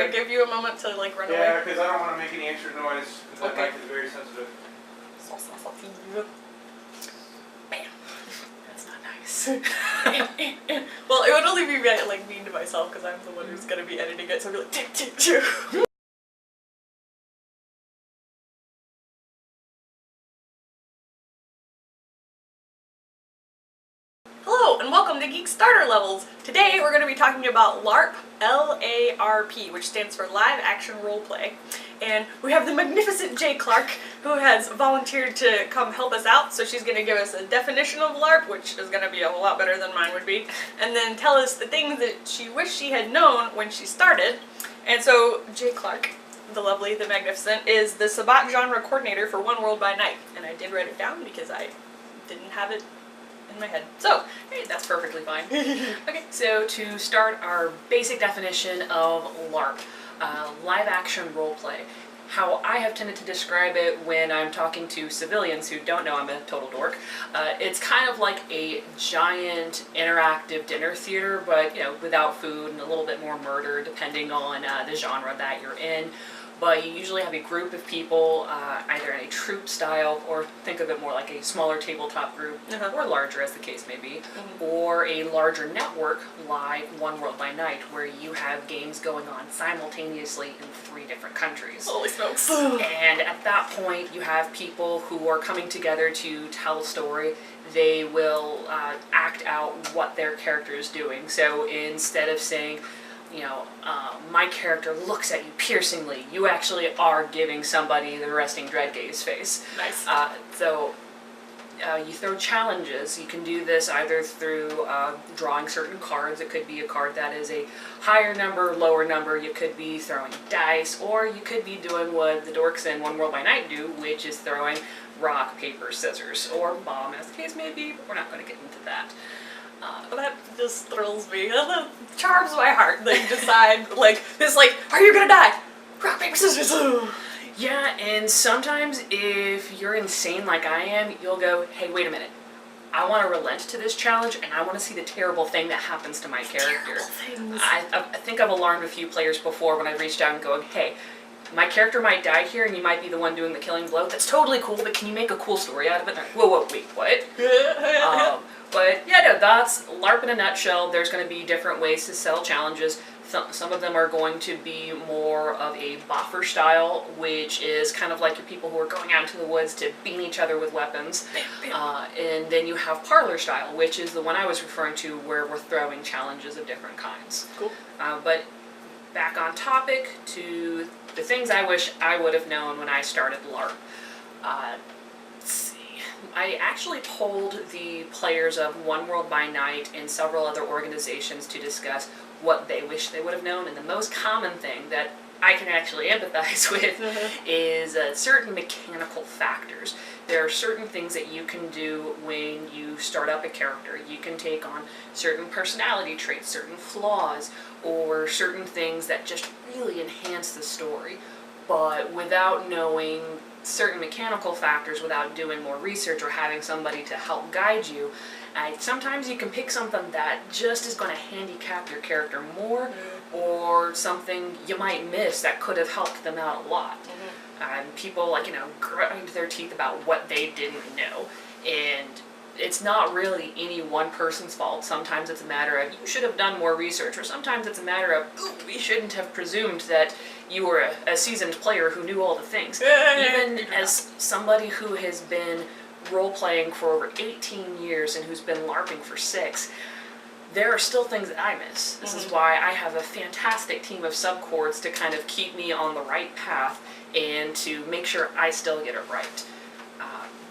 to give you a moment to like run away. Yeah, because I don't want to make any extra noise, because that mic is very sensitive. Bam. That's not nice. Well, it would only be like mean to myself because I'm the one who's going to be editing it, so I'd be like, tick, tick, tick. Hello, and welcome to Geek Starter Levels. Today we're going to be talking about LARP, L-A-R-P, which stands for Live Action Roleplay. And we have the magnificent Jay Clark, who has volunteered to come help us out, so she's going to give us a definition of LARP, which is going to be a whole lot better than mine would be, and then tell us the things that she wished she had known when she started. And so Jay Clark, the lovely, the magnificent, is the Sabbat genre coordinator for One World by Night. And I did write it down because I didn't have it in my head. So, hey, that's perfectly fine. Okay, so to start our basic definition of LARP, live action roleplay. How I have tended to describe it when I'm talking to civilians who don't know I'm a total dork, it's kind of like a giant interactive dinner theater, but you know, without food and a little bit more murder depending on the genre that you're in. But you usually have a group of people, either in a troop style, or think of it more like a smaller tabletop group, or larger as the case may be, or a larger network like One World by Night, where you have games going on simultaneously in 3 different countries. Holy smokes. And at that point, you have people who are coming together to tell a story. They will act out what their character is doing. So instead of saying, you know, my character looks at you piercingly, you actually are giving somebody the resting dread gaze face. Nice. You throw challenges. You can do this either through drawing certain cards. It could be a card that is a higher number, lower number. You could be throwing dice, or you could be doing what the dorks in One World by Night do, which is throwing rock, paper, scissors, or bomb, as the case may be, but we're not going to get into that. That just thrills me. That charms my heart. They decide, like, this, like, are you gonna die? Rock, paper, scissors. Yeah, and sometimes if you're insane like I am, you'll go, hey, wait a minute. I want to relent to this challenge, and I want to see the terrible thing that happens to my character. I think I've alarmed a few players before when I reached out and going, hey, my character might die here, and you might be the one doing the killing blow. That's totally cool, but can you make a cool story out of it? Like, whoa, wait, what? But yeah, no, that's LARP in a nutshell. There's going to be different ways to sell challenges. Some of them are going to be more of a boffer style, which is kind of like your people who are going out into the woods to beat each other with weapons. And then you have parlor style, which is the one I was referring to, where we're throwing challenges of different kinds. Cool. But back on topic to the things I wish I would have known when I started LARP. I actually polled the players of One World by Night and several other organizations to discuss what they wish they would have known, and the most common thing that I can actually empathize with is certain mechanical factors. There are certain things that you can do when you start up a character. You can take on certain personality traits, certain flaws, or certain things that just really enhance the story. But without knowing certain mechanical factors, without doing more research or having somebody to help guide you, sometimes you can pick something that just is going to handicap your character more, or something you might miss that could have helped them out a lot. And people, like, you know, grind their teeth about what they didn't know, and it's not really any one person's fault. Sometimes it's a matter of, you should have done more research, or sometimes it's a matter of, ooh, we shouldn't have presumed that you were a seasoned player who knew all the things. Even as somebody who has been role-playing for over 18 years and who's been LARPing for 6, there are still things that I miss. This is why I have a fantastic team of subcords to kind of keep me on the right path and to make sure I still get it right.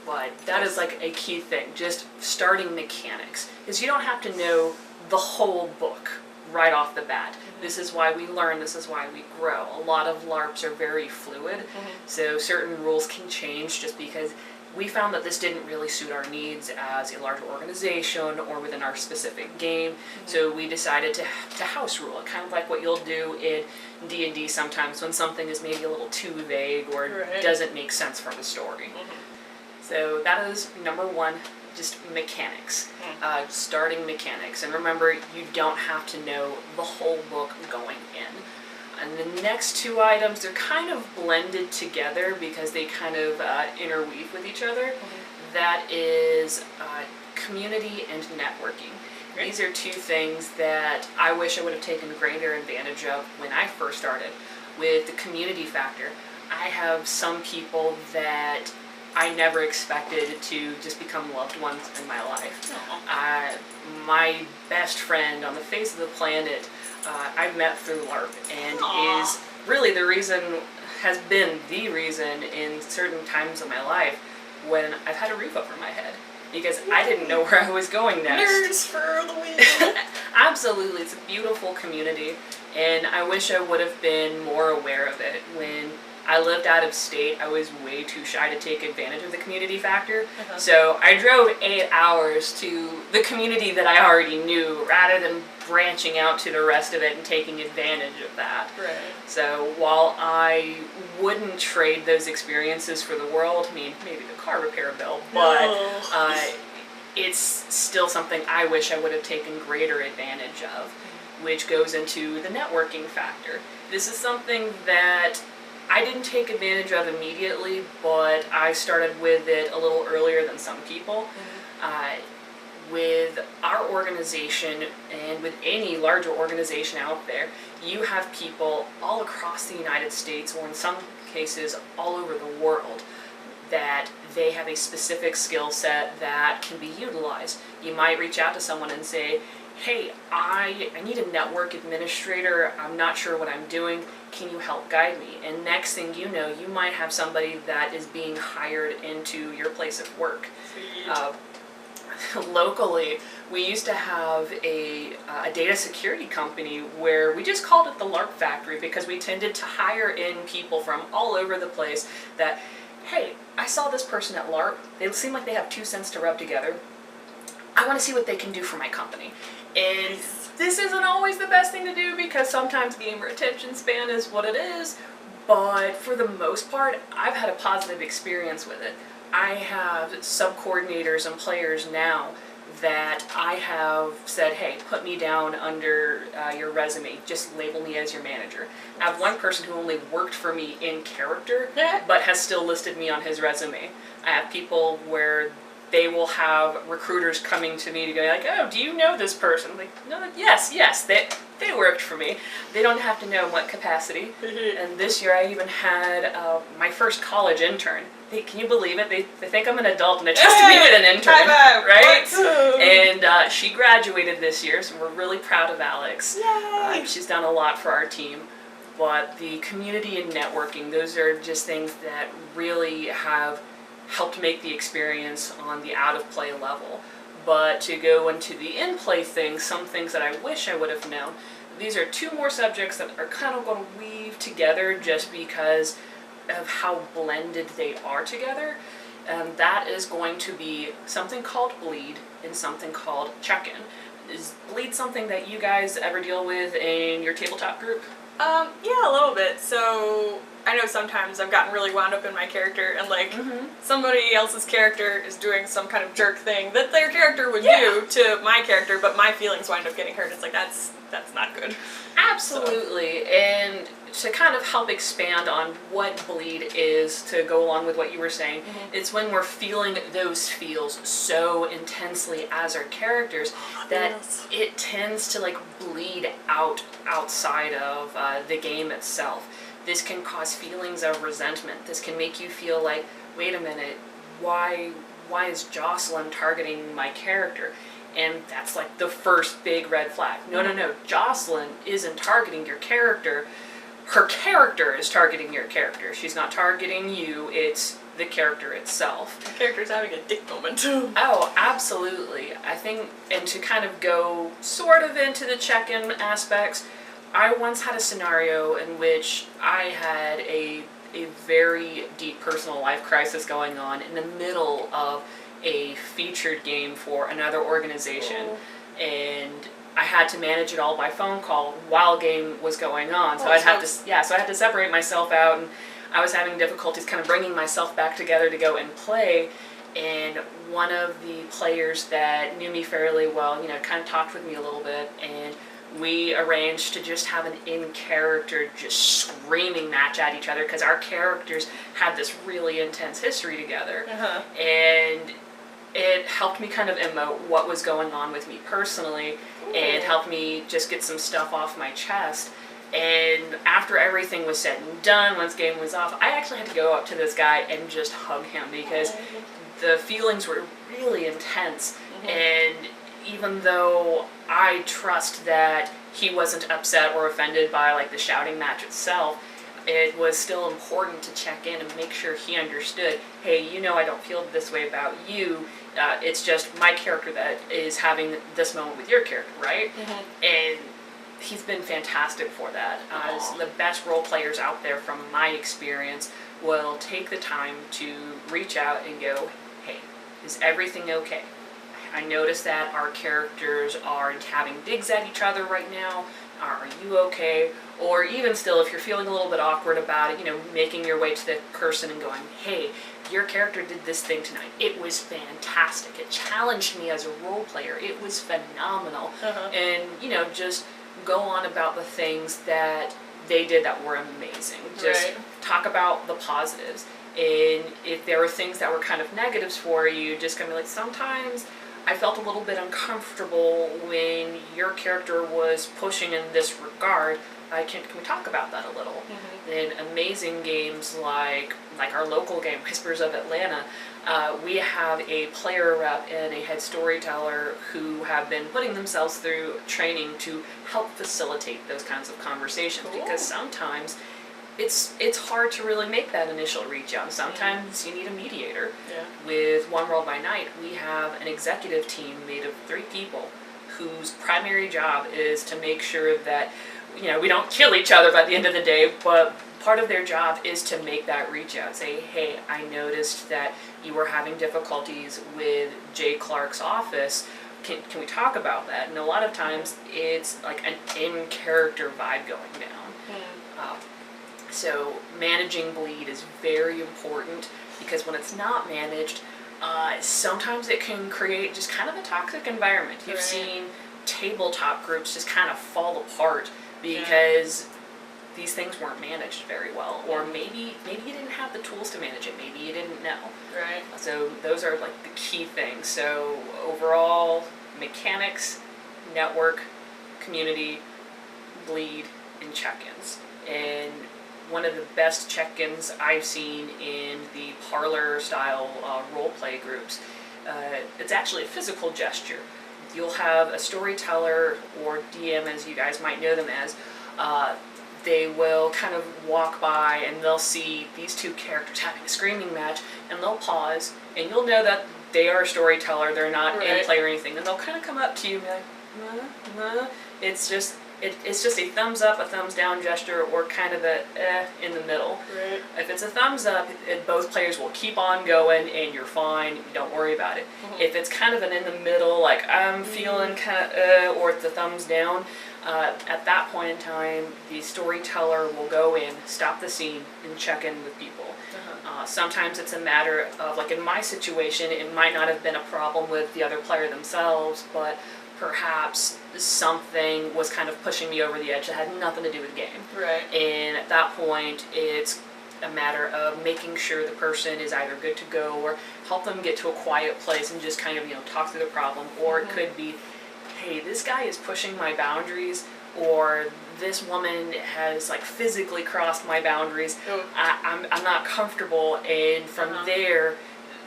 But that is like a key thing, just starting mechanics, is you don't have to know the whole book right off the bat. This is why we learn, this is why we grow. A lot of LARPs are very fluid, so certain rules can change just because we found that this didn't really suit our needs as a larger organization or within our specific game, so we decided to house rule it, kind of like what you'll do in D&D sometimes when something is maybe a little too vague or doesn't make sense for the story. So that is number 1, just mechanics, starting mechanics. And remember, you don't have to know the whole book going in. the next two items, they're kind of blended together because they kind of interweave with each other. That is community and networking. Great. These are two things that I wish I would have taken greater advantage of when I first started. With the community factor, I have some people that I never expected to just become loved ones in my life. My best friend on the face of the planet, I met through LARP, and is really has been the reason in certain times of my life when I've had a roof over my head. Because I didn't know where I was going next. Nerds for the win. Absolutely, it's a beautiful community, and I wish I would have been more aware of it. When I lived out of state, I was way too shy to take advantage of the community factor. So I drove 8 hours to the community that I already knew, rather than branching out to the rest of it and taking advantage of that. Right. So while I wouldn't trade those experiences for the world, I mean, maybe the car repair bill, but it's still something I wish I would have taken greater advantage of, which goes into the networking factor. This is something that I didn't take advantage of immediately, but I started with it a little earlier than some people. With our organization and with any larger organization out there, you have people all across the United States, or in some cases all over the world, that they have a specific skill set that can be utilized. You might reach out to someone and say, hey, I need a network administrator, I'm not sure what I'm doing, can you help guide me? And next thing you know, you might have somebody that is being hired into your place of work. Locally, we used to have a data security company where we just called it the LARP factory, because we tended to hire in people from all over the place that, hey, I saw this person at LARP, they seem like they have 2 cents to rub together, I want to see what they can do for my company. And this isn't always the best thing to do, because sometimes gamer attention span is what it is, but for the most part, I've had a positive experience with it. I have sub-coordinators and players now that I have said, hey, put me down under your resume, just label me as your manager. I have one person who only worked for me in character, but has still listed me on his resume. I have people where they will have recruiters coming to me to go like, oh, do you know this person? I'm like, no, yes, they worked for me. They don't have to know in what capacity. And this year I even had my first college intern. Can you believe it? They think I'm an adult and they trusted me with an intern, right? And she graduated this year, so we're really proud of Alex. She's done a lot for our team. But the community and networking, those are just things that really have helped make the experience on the out-of-play level. But to go into the in-play things, some things that I wish I would have known, these are 2 more subjects that are kind of going to weave together just because of how blended they are together. And that is going to be something called bleed and something called check-in. Is bleed something that you guys ever deal with in your tabletop group? Yeah, a little bit. So I know sometimes I've gotten really wound up in my character, and like somebody else's character is doing some kind of jerk thing that their character would do to my character, but my feelings wind up getting hurt. It's like that's not good. Absolutely. So. And to kind of help expand on what bleed is, to go along with what you were saying, it's when we're feeling those feels so intensely as our characters that it tends to like bleed outside of the game itself. This can cause feelings of resentment. This can make you feel like, wait a minute, why is Jocelyn targeting my character? And that's like the first big red flag. No, Jocelyn isn't targeting your character. Her character is targeting your character. She's not targeting you, it's the character itself. The character's having a dick moment. Oh, absolutely. I think, and to kind of go sort of into the check-in aspects, I once had a scenario in which I had a very deep personal life crisis going on in the middle of a featured game for another organization. And I had to manage it all by phone call while game was going on. So I had to separate myself out, and I was having difficulties kind of bringing myself back together to go and play. And one of the players that knew me fairly well, kind of talked with me a little bit, and we arranged to just have an in-character just screaming match at each other because our characters had this really intense history together. And it helped me kind of emote what was going on with me personally and helped me just get some stuff off my chest. And after everything was said and done, once game was off, I actually had to go up to this guy and just hug him because the feelings were really intense. And even though I trust that he wasn't upset or offended by like the shouting match itself, it was still important to check in and make sure he understood, hey, you know I don't feel this way about you. It's just my character that is having this moment with your character, right? And he's been fantastic for that. The best role players out there, from my experience, will take the time to reach out and go, hey, is everything okay? I noticed that our characters are having digs at each other right now. Are you okay? Or even still, if you're feeling a little bit awkward about it, you know, making your way to the person and going, hey, your character did this thing tonight. It was fantastic. It challenged me as a role player. It was phenomenal. And, you know, just go on about the things that they did that were amazing. Just talk about the positives. And if there were things that were kind of negatives for you, just kind of like, sometimes I felt a little bit uncomfortable when your character was pushing in this regard. Can we talk about that a little? In amazing games like our local game, Whispers of Atlanta, we have a player rep and a head storyteller who have been putting themselves through training to help facilitate those kinds of conversations. Because sometimes it's hard to really make that initial reach out. Sometimes you need a mediator. With One World by Night, we have an executive team made of 3 people whose primary job is to make sure that, you know, we don't kill each other by the end of the day, but part of their job is to make that reach out. Say, hey, I noticed that you were having difficulties with Jay Clark's office. Can we talk about that? And a lot of times it's like an in-character vibe going down. So managing bleed is very important, because when it's not managed, sometimes it can create just kind of a toxic environment. You've seen tabletop groups just kind of fall apart because these things weren't managed very well, or maybe you didn't have the tools to manage it, maybe you didn't know. So those are like the key things. So overall, mechanics, network, community, bleed, and check-ins. And one of the best check-ins I've seen in the parlor-style role-play groups, it's actually a physical gesture. You'll have a storyteller, or DM as you guys might know them as, they will kind of walk by and they'll see these 2 characters having a screaming match, and they'll pause, and you'll know that they are a storyteller, they're not in play or anything, and they'll kind of come up to you and be like, it's just a thumbs up, a thumbs down gesture, or kind of a in the middle. If it's a thumbs up, both players will keep on going and you're fine, don't worry about it. If it's kind of an in the middle, like I'm feeling kind of or it's a thumbs down, at that point in time, the storyteller will go in, stop the scene, and check in with people. Sometimes it's a matter of, like in my situation, it might not have been a problem with the other player themselves, but perhaps something was kind of pushing me over the edge that had nothing to do with the game. And at that point, it's a matter of making sure the person is either good to go, or help them get to a quiet place and just kind of, you know, talk through the problem. Or it could be, hey, this guy is pushing my boundaries, or this woman has like physically crossed my boundaries. I'm not comfortable, and from there,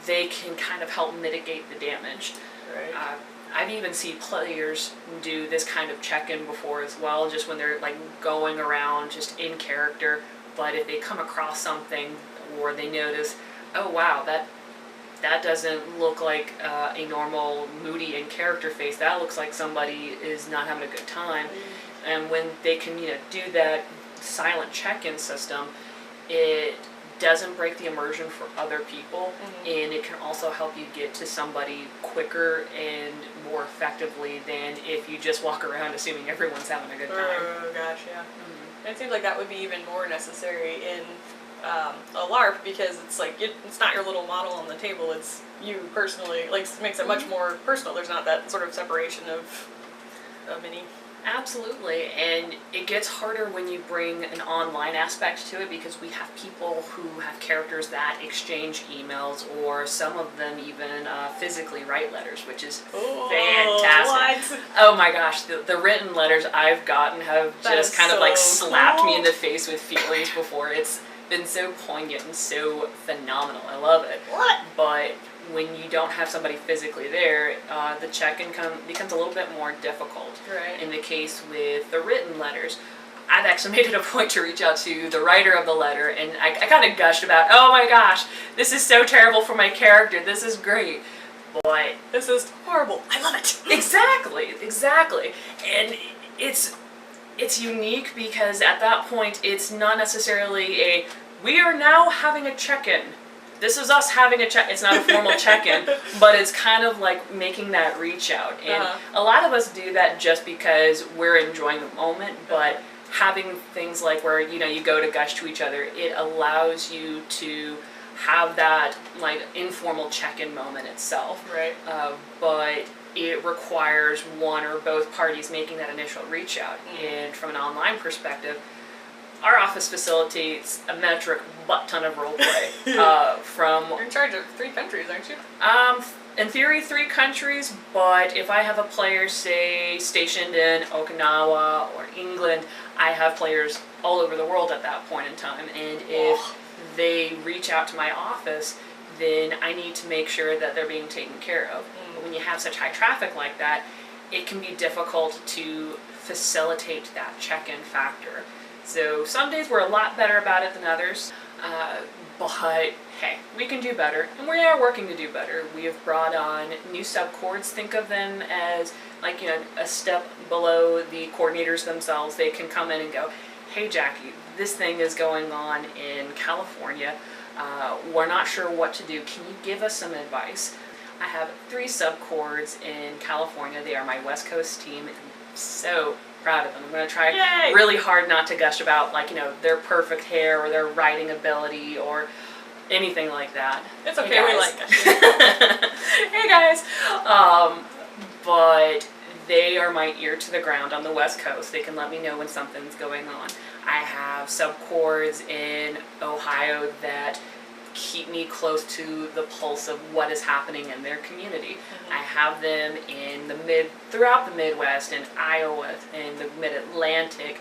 they can kind of help mitigate the damage. I've even seen players do this kind of check-in before as well, just when they're like going around just in character. But if they come across something, or they notice, oh wow, that doesn't look like a normal moody in character face, that looks like somebody is not having a good time. And when they can, you know, do that silent check-in system, it doesn't break the immersion for other people, and it can also help you get to somebody quicker and more effectively than if you just walk around assuming everyone's having a good time. Oh gosh, yeah. It seems like that would be even more necessary in a LARP, because it's like it's not your little model on the table, it's you personally. Like, it makes it much more personal. There's not that sort of separation of any Absolutely, and it gets harder when you bring an online aspect to it because we have people who have characters that exchange emails, or some of them even physically write letters, which is fantastic. What? Oh my gosh, the written letters I've gotten have That just is kind of like so slapped me cool. in the face with feelings before. It's been so poignant and so phenomenal. I love it. What? But when you don't have somebody physically there, the check-in becomes a little bit more difficult. Right. In the case with the written letters, I've actually made it a point to reach out to the writer of the letter, and I kind of gushed about, oh my gosh, this is so terrible for my character, this is great. But This is horrible. I love it. exactly. And it's unique because at that point, it's not necessarily we are now having a check-in. This is us having a check. It's not a formal check-in, but it's kind of like making that reach out. And a lot of us do that just because we're enjoying the moment, but having things like where, you go to gush to each other, it allows you to have that like informal check-in moment itself. Right. But it requires one or both parties making that initial reach out. And from an online perspective, our office facilitates a metric butt ton of roleplay. You're in charge of 3 countries, aren't you? In theory, 3 countries, but if I have a player, say, stationed in Okinawa or England, I have players all over the world at that point in time. And if they reach out to my office, then I need to make sure that they're being taken care of. But when you have such high traffic like that, it can be difficult to facilitate that check-in factor. So some days we're a lot better about it than others, but hey, we can do better, and we are working to do better. We have brought on new subcords. Think of them as like, a step below the coordinators themselves. They can come in and go, hey Jackie, this thing is going on in California. We're not sure what to do. Can you give us some advice? I have 3 subcords in California. They are my West Coast team. I'm so proud of them. I'm going to try really hard not to gush about their perfect hair or their writing ability or anything like that. It's okay, Hey we guys. like gushing. Hey guys! But they are my ear to the ground on the West Coast. They can let me know when something's going on. I have subcords in Ohio that keep me close to the pulse of what is happening in their community. I have them throughout the Midwest, in Iowa, in the Mid-Atlantic,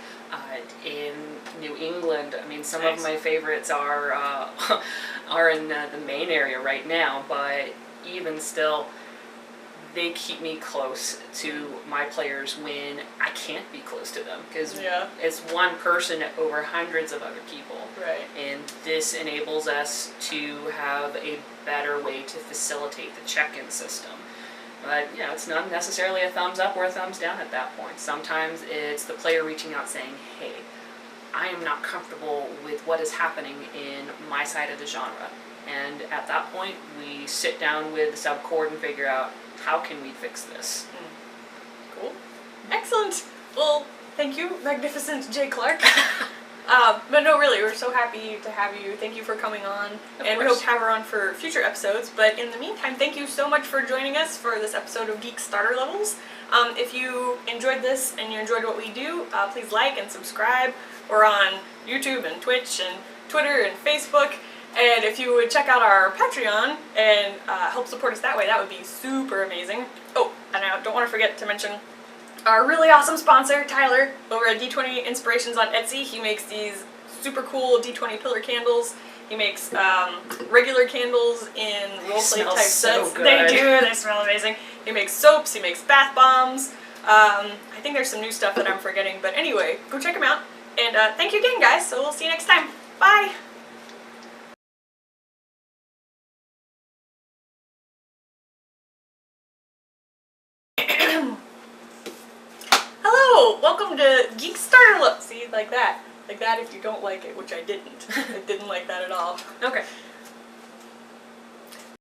in New England. I mean, some of my favorites are in the Maine area right now, but even still, they keep me close to my players when I can't be close to them, because it's one person over hundreds of other people. Right. And this enables us to have a better way to facilitate the check-in system. But it's not necessarily a thumbs up or a thumbs down at that point. Sometimes it's the player reaching out saying, hey, I am not comfortable with what is happening in my side of the genre. And at that point, we sit down with the subcord and figure out, how can we fix this? Cool. Excellent. Well, thank you, magnificent Jay Clark. But no, really, we're so happy to have you. Thank you for coming on. And we hope to have her on for future episodes. But in the meantime, thank you so much for joining us for this episode of Geek Starter Levels. If you enjoyed this and you enjoyed what we do, please like and subscribe. We're on YouTube and Twitch and Twitter and Facebook. And if you would check out our Patreon and help support us that way, that would be super amazing. Oh, and I don't want to forget to mention our really awesome sponsor, Tyler, over at D20 Inspirations on Etsy. He makes these super cool D20 pillar candles. He makes regular candles in roleplay type sets. So good. They do, they smell amazing. He makes soaps, he makes bath bombs. I think there's some new stuff that I'm forgetting, but anyway, go check him out. And thank you again, guys, so we'll see you next time. Bye! Hello! Welcome to Geek Starter Levels. See, like that. Like that if you don't like it, which I didn't. I didn't like that at all. Okay.